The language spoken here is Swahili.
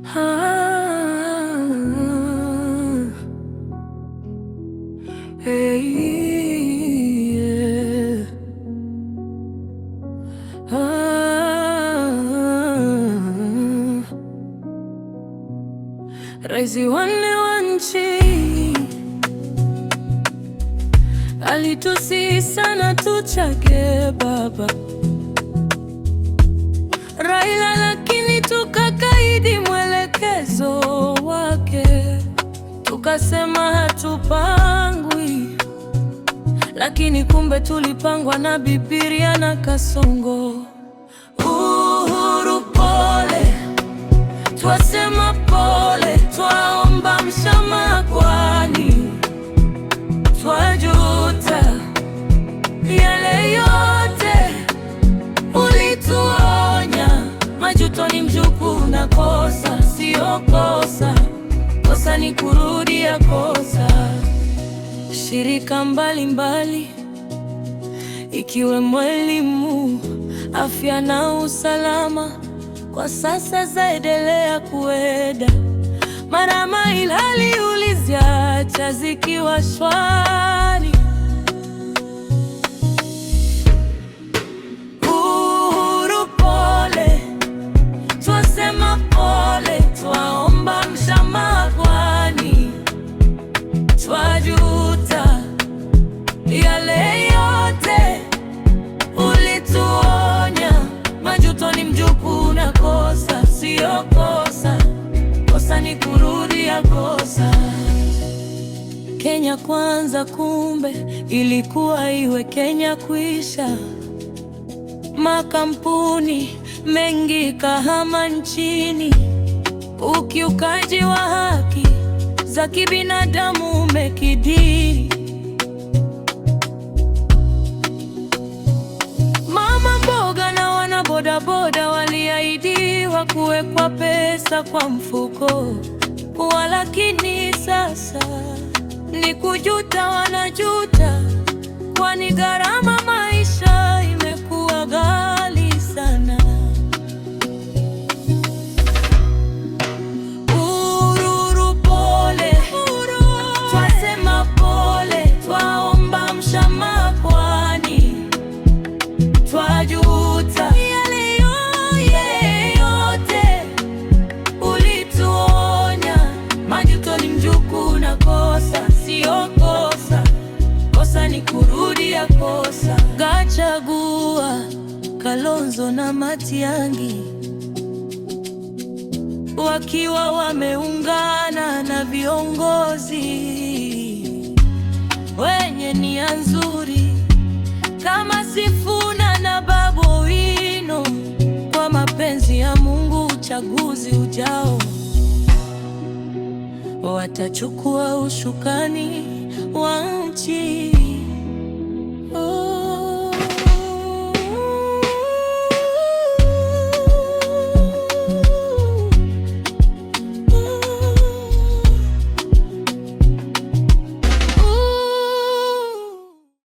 Ah, hey, yeah. Rais wanne wa nchi alitusihi sana tuchage baba Raila, lakini tukakaidi mwelekezo wake, tukasema hatupangwi, lakini kumbe tulipangwa na Bibilia na Kasongo. Uhuru pole, twasema pole, twaomba msamaha kwani twajuta yale yote ulituonya. Majuto ni mjukuu na kosa sio kosa, kosa ni kurudia kosa. Shirika mbalimbali ikiwemo elimu, afya na usalama kwa sasa zaendelea kuenda marama, ilhali uliziacha zikiwa shwari. Uhuru pole, twasema pole, twaomba msamaha kwani twajuta yale yote ulituonya. Majuto ni mjukuu na kosa sio kosa, kosa ni kurudia kosa. Kenya kwanza, kumbe ilikuwa iwe Kenya kwisha. Makampuni mengi kahama nchini, ukiukaji wa haki za kibinadamu umekidhiri. Mama mboga na wana bodaboda waliahidiwa kuwekwa pesa kwa mfuko, lakini sasa ni kujuta wanajuta, kwani gharama maisha imekuwa ghali sana. Uhuru pole, twasema pole, twaomba msamaha kwani twajuta yale yote ulituonya. Majuto ni mjukuu na kosa sio kosa, kosa ni kurudia kosa. Gachagua, Kalonzo na Matiang'i wakiwa wameungana na viongozi wenye nia nzuri kama Sifuna na Babu Owino, kwa mapenzi ya Mungu uchaguzi ujao watachukua ushukani wa nchi.